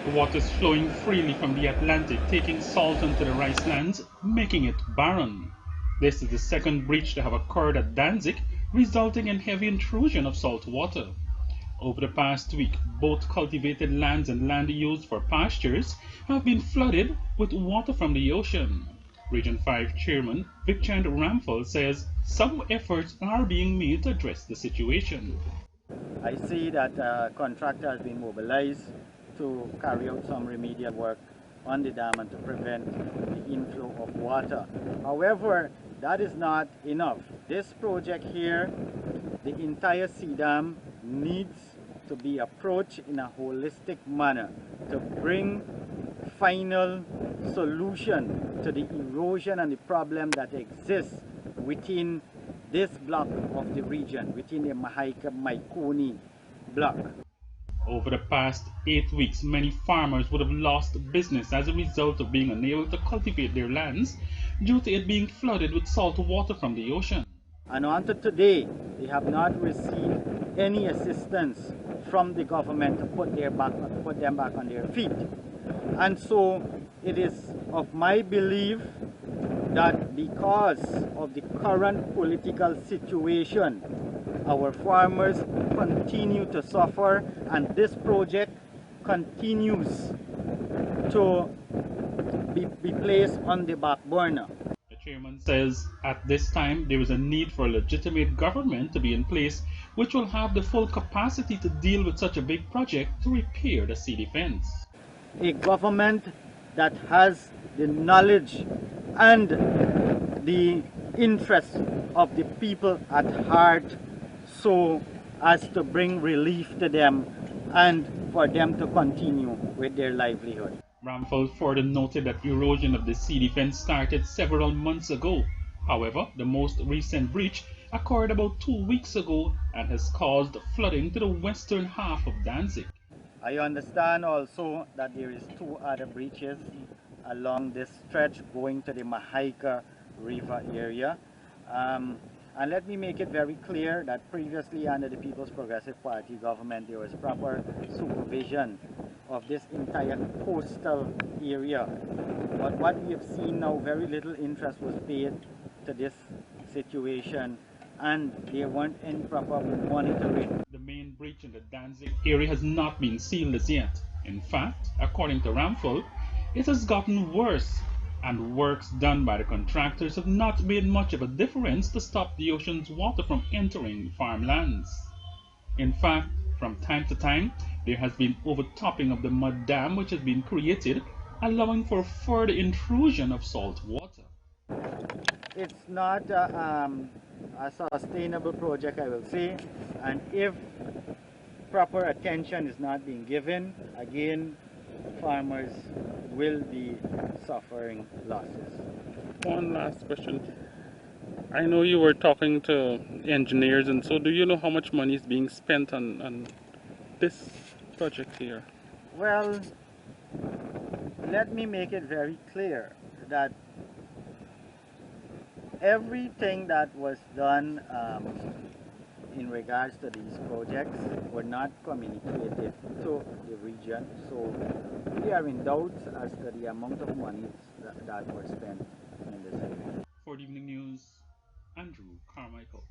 The water is flowing freely from the Atlantic, taking salt into the rice lands, making it barren. This is the second breach to have occurred at Dantzig, resulting in heavy intrusion of salt water. Over the past week, both cultivated lands and land used for pastures have been flooded with water from the ocean. Region 5 Chairman Victor Ramphel says some efforts are being made to address the situation. I see that a contractor has been mobilized to carry out some remedial work on the dam and to prevent the inflow of water. However, that is not enough. This project here, the entire sea dam needs to be approached in a holistic manner to bring final solution to the erosion and the problem that exists within this block of the region, within the Mahaika-Maikoni block. Over the past 8 weeks, many farmers would have lost business as a result of being unable to cultivate their lands due to it being flooded with salt water from the ocean. And until today, they have not received any assistance from the government to put them back on their feet. And so it is of my belief that because of the current political situation, our farmers continue to suffer and this project continues to be placed on the back burner. The chairman says at this time there is a need for a legitimate government to be in place which will have the full capacity to deal with such a big project to repair the sea defense. A government that has the knowledge and the interest of the people at heart so as to bring relief to them and for them to continue with their livelihood. Ramphel further noted that erosion of the sea defense started several months ago. However, the most recent breach occurred about 2 weeks ago and has caused flooding to the western half of Dantzig. I understand also that there is 2 other breaches along this stretch going to the Mahaika River area. And let me make it very clear that previously under the People's Progressive Party government there was proper supervision of this entire coastal area. But what we have seen now, very little interest was paid to this situation and there weren't any proper monitoring. The main breach in the Dantzig area has not been sealed as yet. In fact, according to Ramphel, it has gotten worse, and works done by the contractors have not made much of a difference to stop the ocean's water from entering farmlands. In fact, from time to time, there has been overtopping of the mud dam which has been created, allowing for further intrusion of salt water. It's not a sustainable project, I will say, and if proper attention is not being given, again, farmers will be suffering losses. One last question. I know you were talking to engineers, and so do you know how much money is being spent on this project here? Well, let me make it very clear that everything that was done in regards to these projects were not communicated to the region, so we are in doubt as to the amount of money that were spent in this area. For the evening news, Andrew Carmichael.